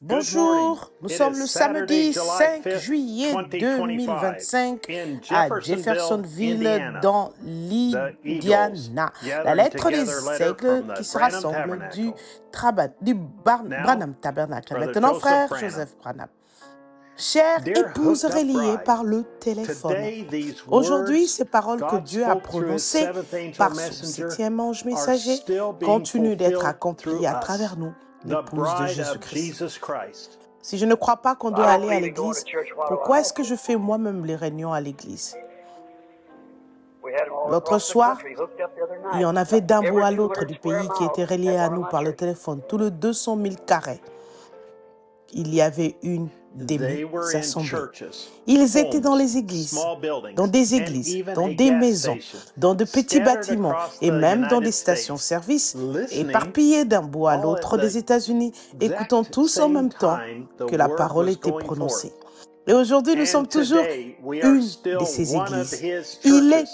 Bonjour, nous sommes le samedi 5 juillet 2025 à Jeffersonville dans l'Indiana. La lettre des aigles qui se rassemble du Branham Tabernacle. Maintenant, frère Joseph Branham. Chère épouse reliée par le téléphone. Aujourd'hui, ces paroles que Dieu a prononcées par son septième ange messager continuent d'être accomplies à travers nous, l'épouse de Jésus-Christ. Si je ne crois pas qu'on doit aller à l'église, pourquoi est-ce que je fais moi-même les réunions à l'église? L'autre soir, il y en avait d'un bout à l'autre du pays qui était relié à nous par le téléphone, tout le 200 000 carrés. Il y avait une demi-assemblée. Ils étaient dans les églises, dans des maisons, dans de petits bâtiments et même dans des stations-service, éparpillés d'un bout à l'autre des États-Unis, écoutant tous en même temps que la parole était prononcée. Et aujourd'hui, nous sommes toujours une de ces églises. Il est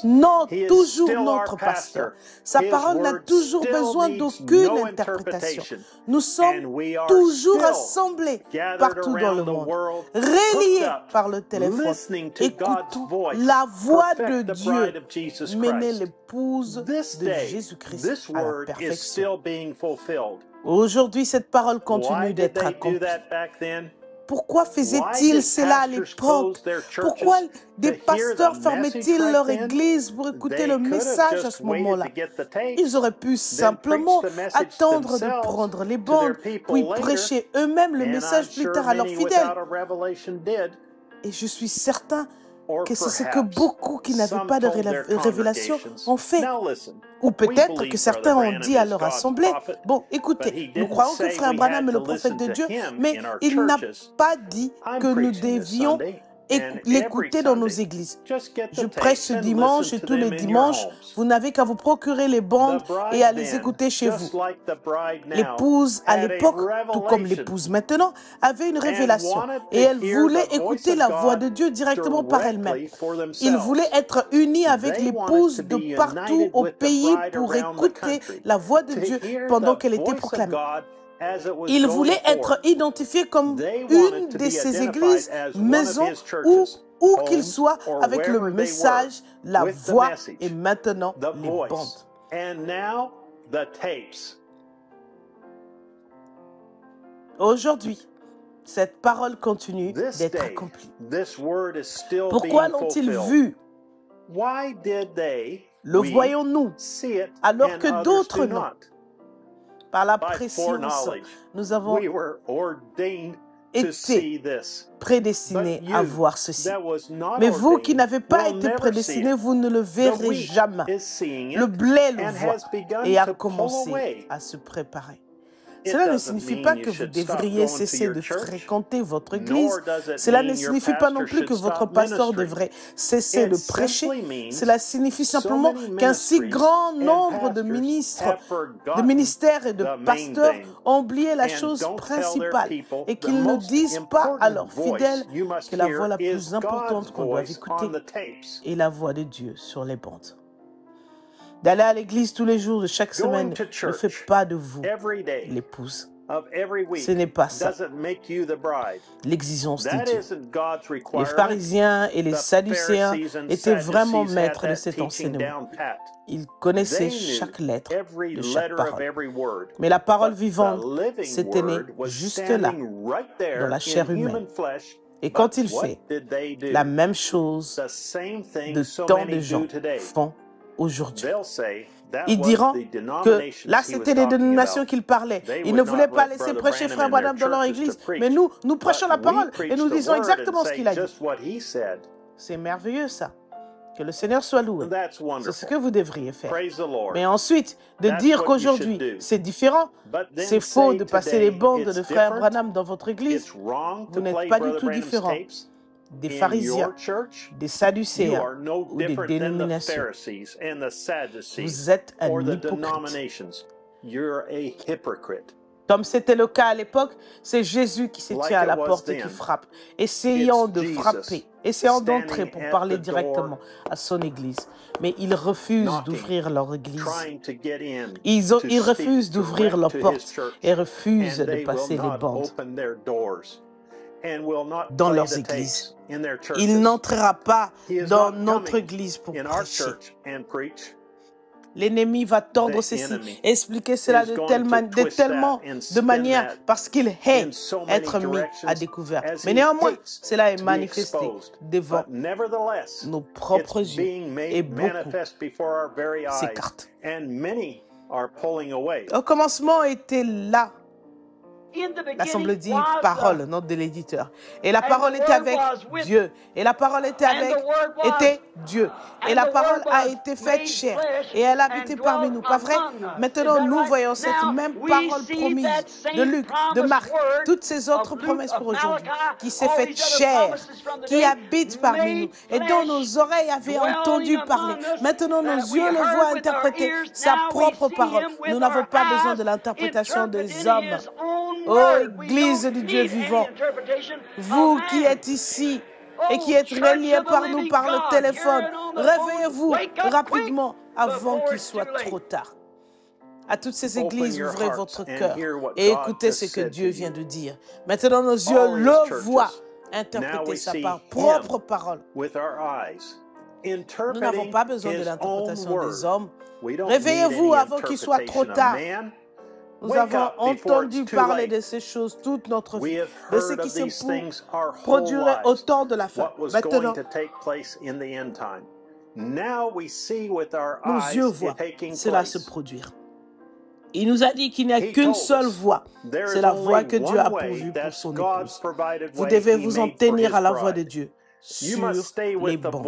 toujours notre pasteur. Sa parole n'a toujours besoin d'aucune interprétation. Nous sommes toujours assemblés partout dans le monde, reliés par le téléphone, écoutant la voix de Dieu mener l'épouse de Jésus-Christ à la perfection. Aujourd'hui, cette parole continue d'être accomplie. Pourquoi faisaient-ils cela à l'époque? Pourquoi des pasteurs fermaient-ils leur église pour écouter le message à ce moment-là? Ils auraient pu simplement attendre de prendre les bandes, puis prêcher eux-mêmes le message plus tard à leurs fidèles. Et je suis certain que c'est ce que beaucoup qui n'avaient pas de révélation ont fait. Ou peut-être que certains ont dit à leur assemblée, bon, écoutez, nous croyons que Frère Branham est le prophète de Dieu, mais il n'a pas dit que nous devions l'écouter dans nos églises. Je prêche ce dimanche et tous les dimanches, vous n'avez qu'à vous procurer les bandes et à les écouter chez vous. L'épouse à l'époque, tout comme l'épouse maintenant, avait une révélation et elle voulait écouter la voix de Dieu directement par elle-même. Il voulait être unis avec l'épouse de partout au pays pour écouter la voix de Dieu pendant qu'elle était proclamée. Il voulait être identifié comme une de ces églises, maisons, où qu'il soit, avec le message, la voix et maintenant les bandes. Aujourd'hui, cette parole continue d'être accomplie. Pourquoi l'ont-ils vu? Le voyons-nous alors que d'autres non? Par la préscience, nous avons été prédestinés à voir ceci. Mais vous qui n'avez pas été prédestinés, vous ne le verrez jamais. Le blé le voit et a commencé à se préparer. Cela ne signifie pas que vous devriez cesser de fréquenter votre église. Cela ne signifie pas non plus que votre pasteur devrait cesser de prêcher. Cela signifie simplement qu'un si grand nombre de ministères et de pasteurs ont oublié la chose principale et qu'ils ne disent pas à leurs fidèles que la voix la plus importante qu'on doit écouter est la voix de Dieu sur les bandes. D'aller à l'église tous les jours de chaque semaine ne fait pas de vous l'épouse. Ce n'est pas ça l'exigence de Dieu. Les pharisiens et les sadducéens étaient vraiment maîtres de cet enseignement. Ils connaissaient chaque lettre de chaque parole. Mais la parole vivante s'était née juste là, dans la chair humaine. Et quand il fait la même chose, de tant de gens font aujourd'hui. Ils diront que là, c'était les dénominations qu'ils parlaient. Ils ne voulaient pas laisser prêcher Frère Branham dans leur église. Mais nous prêchons la parole et nous disons exactement ce qu'il a dit. C'est merveilleux, ça. Que le Seigneur soit loué. C'est ce que vous devriez faire. Mais ensuite, de dire qu'aujourd'hui, c'est différent, c'est faux de passer les bandes de Frère Branham dans votre église. Vous n'êtes pas du tout différent des pharisiens, des sadducéens ou des dénominations. Vous êtes un hypocrite. Comme c'était le cas à l'époque, c'est Jésus qui se tient à la porte et qui frappe, essayant de frapper, essayant d'entrer pour parler directement à son église. Mais ils refusent d'ouvrir leur église. Ils refusent d'ouvrir leurs portes et refusent de passer les bandes dans leurs églises. Il n'entrera pas dans notre église pour prêcher. L'ennemi va tordre ceci, expliquer cela de manière parce qu'il hait être mis à découvert. Mais néanmoins, cela est manifesté devant nos propres yeux et beaucoup s'écartent. Au commencement était là. L'Assemblée dit parole, nom de l'éditeur. Et la parole était avec Dieu. Et la parole était Dieu. Et la parole a été faite chair. Et elle a habité parmi nous. Pas vrai? Maintenant, nous voyons cette même parole promise de Luc, de Marc, toutes ces autres promesses pour aujourd'hui, qui s'est faite chair, qui habite parmi nous et dont nos oreilles avaient entendu parler. Maintenant, nos yeux le voient interpréter sa propre parole. Nous n'avons pas besoin de l'interprétation des hommes. Ô Église du Dieu vivant, vous qui êtes ici et qui êtes reliés par nous par le téléphone, réveillez-vous rapidement avant qu'il soit trop tard. À toutes ces églises, ouvrez votre cœur et écoutez ce que Dieu vient de dire. Maintenant, nos yeux le voient interpréter sa propre parole. Nous n'avons pas besoin de l'interprétation des hommes. Réveillez-vous avant qu'il soit trop tard. Nous avons entendu parler de ces choses toute notre vie, de ce qui se produirait au temps de la fin. Maintenant, nos yeux voient cela se produire. Il nous a dit qu'il n'y a qu'une seule voie. C'est la voie que Dieu a pourvue pour son épouse. Vous devez vous en tenir à la voix de Dieu sur les bandes.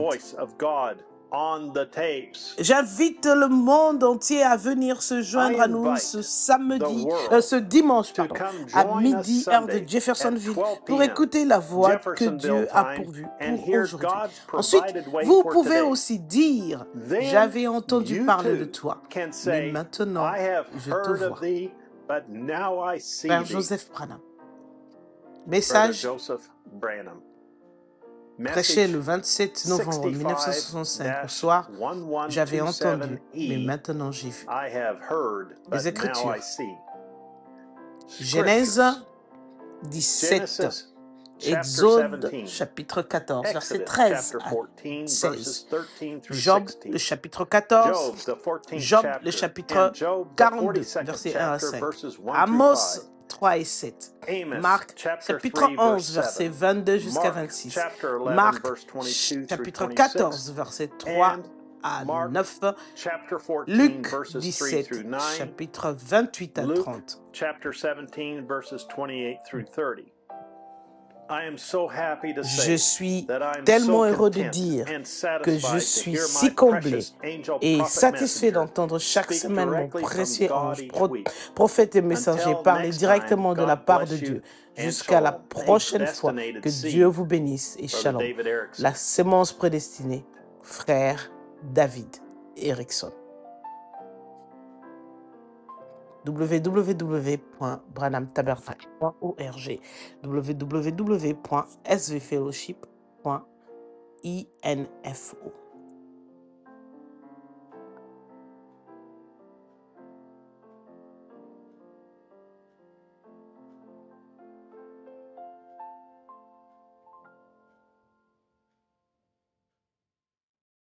J'invite le monde entier à venir se joindre à nous ce dimanche à midi, heure de Jeffersonville, pour écouter la voix que Dieu a pourvue pour aujourd'hui. Ensuite, vous pouvez aussi dire, j'avais entendu parler de toi, mais maintenant je te vois. Père Joseph Branham. Message prêché le 27 novembre 1965 au soir, j'avais entendu, mais maintenant j'ai vu. Les Écritures. Genèse 17, Exode chapitre 14, verset 13 à 16, Job le chapitre 14, Job le chapitre 42, verset 1 à 5, Amos 3 et 7. Marc, chapitre 11, verset 22 jusqu'à 26. Marc, chapitre 14, verset 3 à 9. Luc 17, chapitre 28 à 30. Je suis tellement heureux de dire que je suis si comblé et satisfait d'entendre chaque semaine mon précieux ange, prophète et messager parler directement de la part de Dieu. Jusqu'à la prochaine fois, que Dieu vous bénisse et shalom. La sémence prédestinée, frère David Erickson. www.branhamtabernacle.org, www.svfellowship.info.